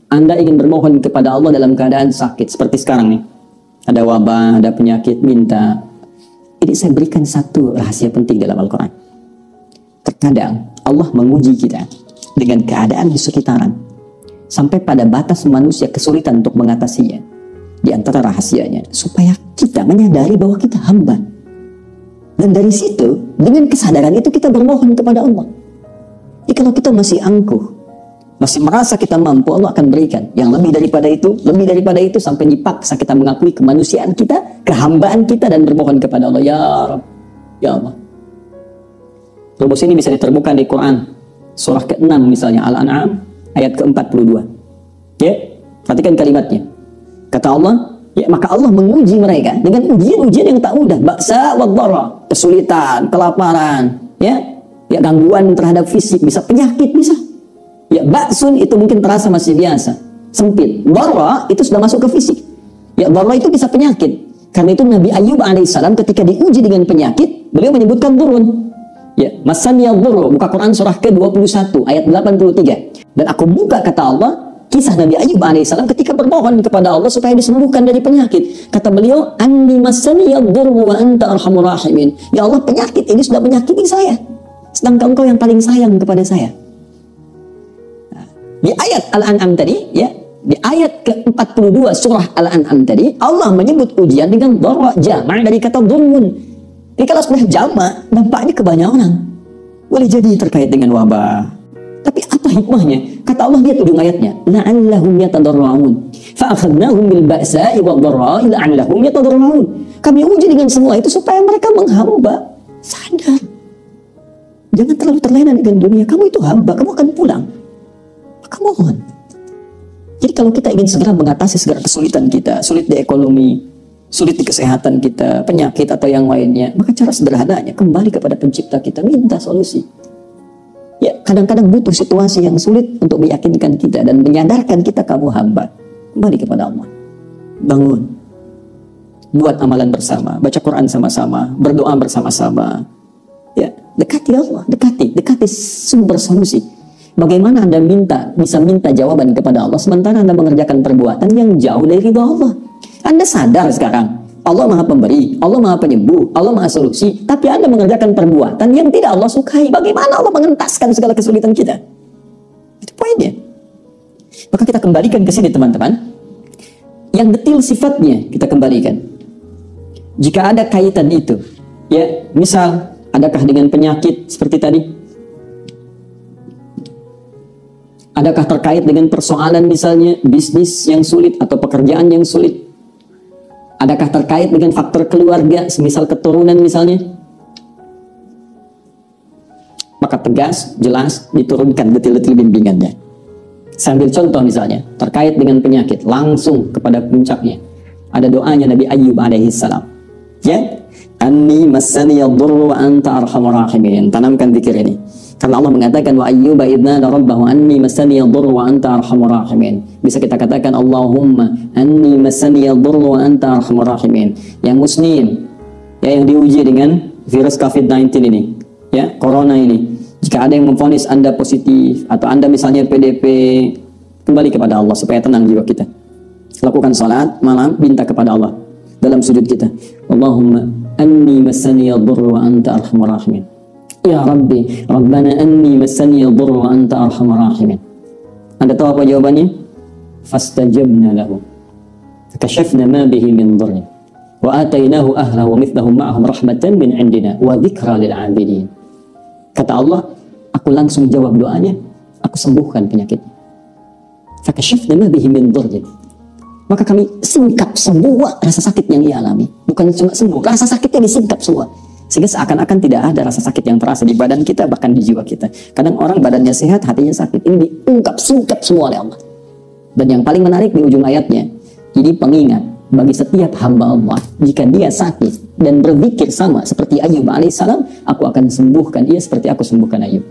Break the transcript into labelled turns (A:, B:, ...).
A: Anda ingin bermohon kepada Allah dalam keadaan sakit seperti sekarang nih, ada wabah, ada penyakit, minta. Ini saya berikan satu rahasia penting dalam Al-Quran. Terkadang Allah menguji kita dengan keadaan di sekitaran sampai pada batas manusia kesulitan untuk mengatasinya. Di antara rahasianya supaya kita menyadari bahwa kita hamba. Dan dari situ, dengan kesadaran itu kita bermohon kepada Allah. Jadi kalau kita masih angkuh, masih merasa kita mampu, Allah akan berikan yang lebih daripada itu sampai dipaksa kita mengakui kemanusiaan kita, kehambaan kita, dan bermohon kepada Allah. Ya Rabb, ya Allah. Rumus ini bisa ditemukan di Quran surah ke-6 misalnya, Al-An'am ayat ke-42. Ya, perhatikan kalimatnya. Kata Allah, ya, maka Allah menguji mereka dengan ujian-ujian yang tak mudah, ba'sa wa dharra, kesulitan, kelaparan, ya gangguan terhadap fisik, bisa penyakit, bisa. Ya, ba'sun itu mungkin terasa masih biasa, sempit. Dharra itu sudah masuk ke fisik. Ya, dharra itu bisa penyakit. Karena itu Nabi Ayub alaihissalam ketika diuji dengan penyakit, beliau menyebutkan durun. Ya, masaniyad dhurru, buka Quran surah ke-21 ayat 83. Dan aku buka, kata Allah, kisah Nabi Ayub alaihissalam ketika bermohon kepada Allah supaya disembuhkan dari penyakit. Kata beliau, anni masaniyad dhurru wa anta arhamur rahimin. Ya Allah, penyakit ini sudah menyakiti saya, sedangkan Engkau yang paling sayang kepada saya. Nah, di ayat Al-An'am tadi, ya, di ayat ke-42 surah Al-An'am tadi, Allah menyebut ujian dengan dharra, jama' dari kata dhurrun. Jadi kalau sudah jama', dampaknya ke banyak orang. Boleh jadi terkait dengan wabah. Tapi apa hikmahnya? Kata Allah, lihat ujung ayatnya, la'allahum yatadarra'un fa'akhadnahum bil ba'sa'i wad dharra'i la'allahum yatadarra'un. Kami uji dengan semua itu supaya mereka menghamba, sadar. Jangan terlalu terlena dengan dunia. Kamu itu hamba, kamu akan pulang. Maka mohon. Jadi kalau kita ingin segera mengatasi segala kesulitan kita, sulit di ekonomi, sulit di kesehatan kita, penyakit atau yang lainnya, maka cara sederhananya kembali kepada pencipta kita, minta solusi. Ya, kadang-kadang butuh situasi yang sulit untuk meyakinkan kita dan menyadarkan kita kamu hamba. Kembali kepada Allah. Bangun. Buat amalan bersama, baca Quran sama-sama, berdoa bersama-sama. Ya, dekati Allah, dekati sumber solusi. Bagaimana Anda bisa minta jawaban kepada Allah sementara Anda mengerjakan perbuatan yang jauh dari ridha Allah? Anda sadar sekarang Allah Maha Pemberi, Allah Maha Penyembuh, Allah Maha Solusi, tapi Anda mengerjakan perbuatan yang tidak Allah sukai. Bagaimana Allah mengentaskan segala kesulitan kita? Itu poinnya. Maka kita kembalikan ke sini, teman-teman. Yang detil sifatnya kita kembalikan. Jika ada kaitan itu, ya, misal adakah dengan penyakit seperti tadi? Adakah terkait dengan persoalan misalnya bisnis yang sulit atau pekerjaan yang sulit? Adakah terkait dengan faktor keluarga, semisal keturunan misalnya? Maka tegas, jelas, diturunkan detil-detil bimbingannya. Sambil contoh misalnya, terkait dengan penyakit, langsung kepada puncaknya. Ada doanya Nabi Ayub alaihissalam. Ya, anni massaniyad dhurru wa anta arhamur rahimin. Tanamkan zikir ini. Karena Allah mengatakan wa ayyuba idna rabbahu anni massaniyad dhurru wa anta arhamur rahimin. Bisa kita katakan Allahumma anni massaniyad dhurru wa anta arhamur rahimin. Yang muslim, ya, yang diuji dengan virus COVID-19 ini, ya, corona ini. Jika ada yang memvonis Anda positif atau Anda misalnya PDP, kembali kepada Allah supaya tenang jiwa kita. Lakukan salat malam, minta kepada Allah dalam sujud kita. Allahumma anni massaniyad dhurru wa anta arhamur rahimin. Ya Rabbi, Rabbana anni massaniyad dhurru wa anta arhamur rahimin. Anda tahu apa jawabannya? Fastajabna lahu. Fakashafna ma bihi min dhurrin wa atainahu ahlahu wa mithlahum ma'ahum rahmatan min 'indina wa dzikra lil 'abidin. Kata Allah, aku langsung jawab doanya, aku sembuhkan penyakitnya. Fakashafna ma bihi min dhurrin. Maka kami singkap semua rasa sakit yang ia alami. Bukan cuma sembuh, rasa sakitnya disingkap semua. Sehingga seakan-akan tidak ada rasa sakit yang terasa di badan kita, bahkan di jiwa kita. Kadang orang badannya sehat, hatinya sakit. Ini diungkap, singkap semua oleh Allah. Dan yang paling menarik di ujung ayatnya, jadi pengingat bagi setiap hamba Allah, jika dia sakit dan berzikir sama seperti Ayub alaihissalam, aku akan sembuhkan ia seperti aku sembuhkan Ayub.